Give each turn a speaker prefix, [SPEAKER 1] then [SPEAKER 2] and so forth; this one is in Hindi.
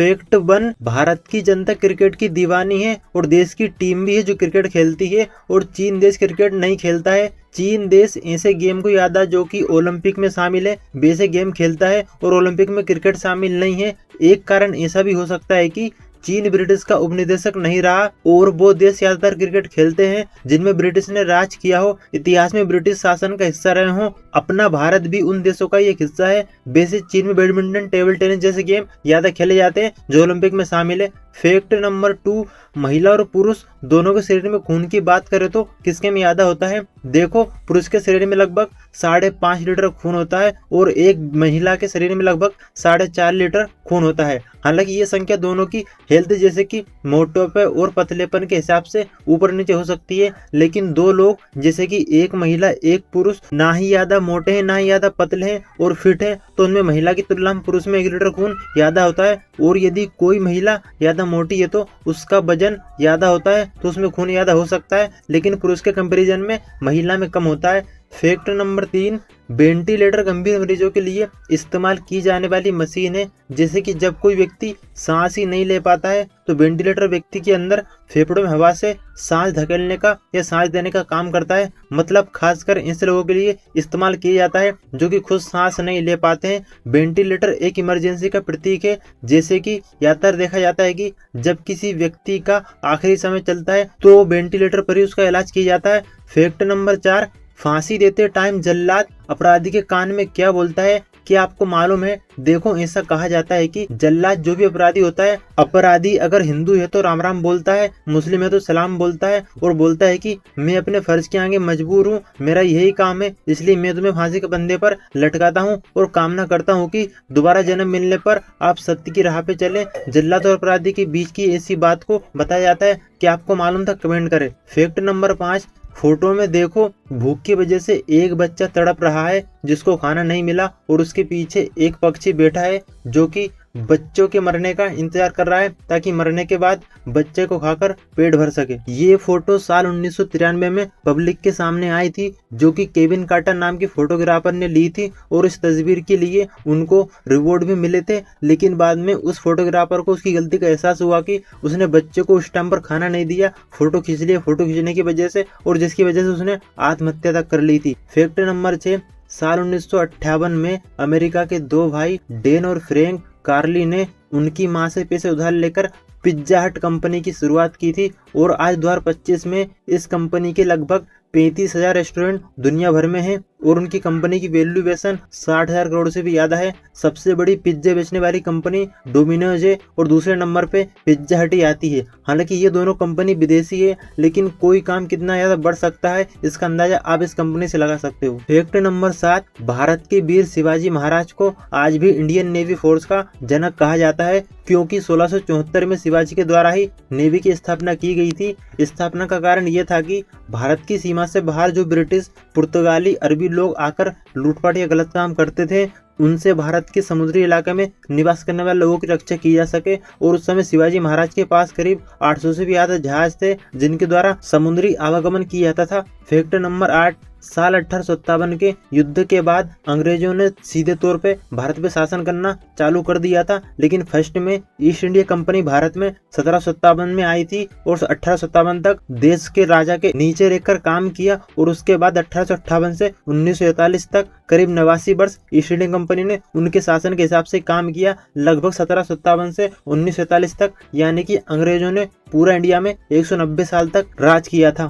[SPEAKER 1] फैक्ट 1, भारत की जनता क्रिकेट की दीवानी है और देश की टीम भी है जो क्रिकेट खेलती है, और चीन देश क्रिकेट नहीं खेलता है। चीन देश ऐसे गेम को याद है जो कि ओलंपिक में शामिल है, वैसे गेम खेलता है और ओलंपिक में क्रिकेट शामिल नहीं है। एक कारण ऐसा भी हो सकता है कि चीन ब्रिटिश का उपनिदेशक नहीं रहा और वो देश ज्यादातर क्रिकेट खेलते हैं जिनमें ब्रिटिश ने राज किया हो, इतिहास में ब्रिटिश शासन का हिस्सा रहे हो। अपना भारत भी उन देशों का एक हिस्सा है। वैसे चीन में बैडमिंटन, टेबल टेनिस जैसे गेम ज्यादा खेले जाते हैं जो ओलंपिक में शामिल है। फैक्ट नंबर 2, महिला और पुरुष दोनों के शरीर में खून की बात करें तो किसके में ज्यादा होता है? देखो, पुरुष के शरीर में लगभग 5.5 लीटर खून होता है और एक महिला के शरीर में लगभग 4.5 लीटर खून होता है। हालांकि ये संख्या दोनों की हेल्थ जैसे कि मोटापे और पतलेपन के हिसाब से ऊपर नीचे हो सकती है, लेकिन दो लोग जैसे कि एक महिला एक पुरुष ना ही ज्यादा मोटे हैं ना ही ज्यादा पतले हैं और फिट है, तो उनमें महिला की तुलना में पुरुष में 1 लीटर खून ज्यादा होता है। और यदि कोई महिला ज्यादा मोटी है तो उसका वजन ज्यादा होता है तो उसमें खून ज्यादा हो सकता है, लेकिन पुरुष के कंपैरिजन में महिला में कम होता है। फैक्ट नंबर 3, वेंटिलेटर गंभीर मरीजों के लिए इस्तेमाल की जाने वाली मशीन है। जैसे कि जब कोई व्यक्ति सांस ही नहीं ले पाता है तो वेंटिलेटर व्यक्ति के अंदर फेफड़ों में हवा से सांस धकेलने का या सांस देने का काम करता है। मतलब खासकर ऐसे लोगों के लिए इस्तेमाल किया जाता है जो कि खुद सांस नहीं ले पाते हैं। वेंटिलेटर एक इमरजेंसी का प्रतीक है। जैसे कि ज्यादातर देखा जाता है कि जब किसी व्यक्ति का आखिरी समय चलता है तो वेंटिलेटर पर ही उसका इलाज किया जाता है। फैक्ट नंबर 4, फांसी देते टाइम जल्लाद अपराधी के कान में क्या बोलता है? क्या आपको मालूम है? देखो, ऐसा कहा जाता है कि जल्लाद जो भी अपराधी होता है, अपराधी अगर हिंदू है तो राम राम बोलता है, मुस्लिम है तो सलाम बोलता है और बोलता है कि मैं अपने फर्ज के आगे मजबूर हूँ, मेरा यही काम है, इसलिए मैं तुम्हें फांसी के फंदे पर लटकाता हूँ और कामना करता हूँ कि दोबारा जन्म मिलने पर आप सत्य की राह पे चलें। जल्लाद और अपराधी के बीच की ऐसी बात को बताया जाता है। क्या आपको मालूम था? कमेंट करें। फैक्ट नंबर 5, फोटो में देखो, भूख की वजह से एक बच्चा तड़प रहा है जिसको खाना नहीं मिला और उसके पीछे एक पक्षी बैठा है जो कि बच्चों के मरने का इंतजार कर रहा है ताकि मरने के बाद बच्चे को खाकर पेट भर सके। ये फोटो साल 1993 में पब्लिक के सामने आई थी जो कि केविन कार्टर नाम के फोटोग्राफर ने ली थी और इस तस्वीर के लिए उनको रिवॉर्ड भी मिले थे। लेकिन बाद में उस फोटोग्राफर को उसकी गलती का एहसास हुआ कि उसने बच्चे को उस टाइम पर खाना नहीं दिया, फोटो खींच लिया फोटो खींचने की वजह से, और जिसकी वजह से उसने आत्महत्या तक कर ली थी। फैक्ट नंबर 6, साल 1958 में अमेरिका के 2 भाई डैन और फ्रैंक कार्ली ने उनकी मां से पैसे उधार लेकर पिज्जा हट कंपनी की शुरुआत की थी और आज 2025 में इस कंपनी के लगभग 35,000 रेस्टोरेंट दुनिया भर में हैं और उनकी कंपनी की वैल्यूएशन 60,000 करोड़ से भी ज्यादा है। सबसे बड़ी पिज्जा बेचने वाली कंपनी डोमिनोज है और दूसरे नंबर पे पिज्जा हट ही आती है। हालांकि ये दोनों कंपनी विदेशी है, लेकिन कोई काम कितना ज्यादा बढ़ सकता है इसका अंदाजा आप इस कंपनी से लगा सकते हो। फैक्ट नंबर 7, भारत के वीर शिवाजी महाराज को आज भी इंडियन नेवी फोर्स का जनक कहा जाता है क्योंकि 1674 में शिवाजी के द्वारा ही नेवी की स्थापना की गई थी। स्थापना का कारण यह था कि भारत की सीमा से बाहर जो ब्रिटिश, पुर्तगाली, अरबी लोग आकर लूटपाट या गलत काम करते थे, उनसे भारत के समुद्री इलाके में निवास करने वाले लोगों की रक्षा की जा सके। और उस समय शिवाजी महाराज के पास करीब 800 से भी ज्यादा जहाज थे जिनके द्वारा समुद्री आवागमन किया जाता था। फैक्ट नंबर 8, साल 1857 के युद्ध के बाद अंग्रेजों ने सीधे तौर पे भारत पे शासन करना चालू कर दिया था, लेकिन फर्स्ट में ईस्ट इंडिया कंपनी भारत में 1757 में आई थी और 1857 तक देश के राजा के नीचे रहकर काम किया और उसके बाद 1858 से 1941 तक करीब 89 वर्ष ईस्ट इंडिया कंपनी ने उनके शासन के हिसाब से काम किया। लगभग 1757 से 1941 तक, यानी कि अंग्रेजों ने पूरा इंडिया में 190 साल तक राज किया था।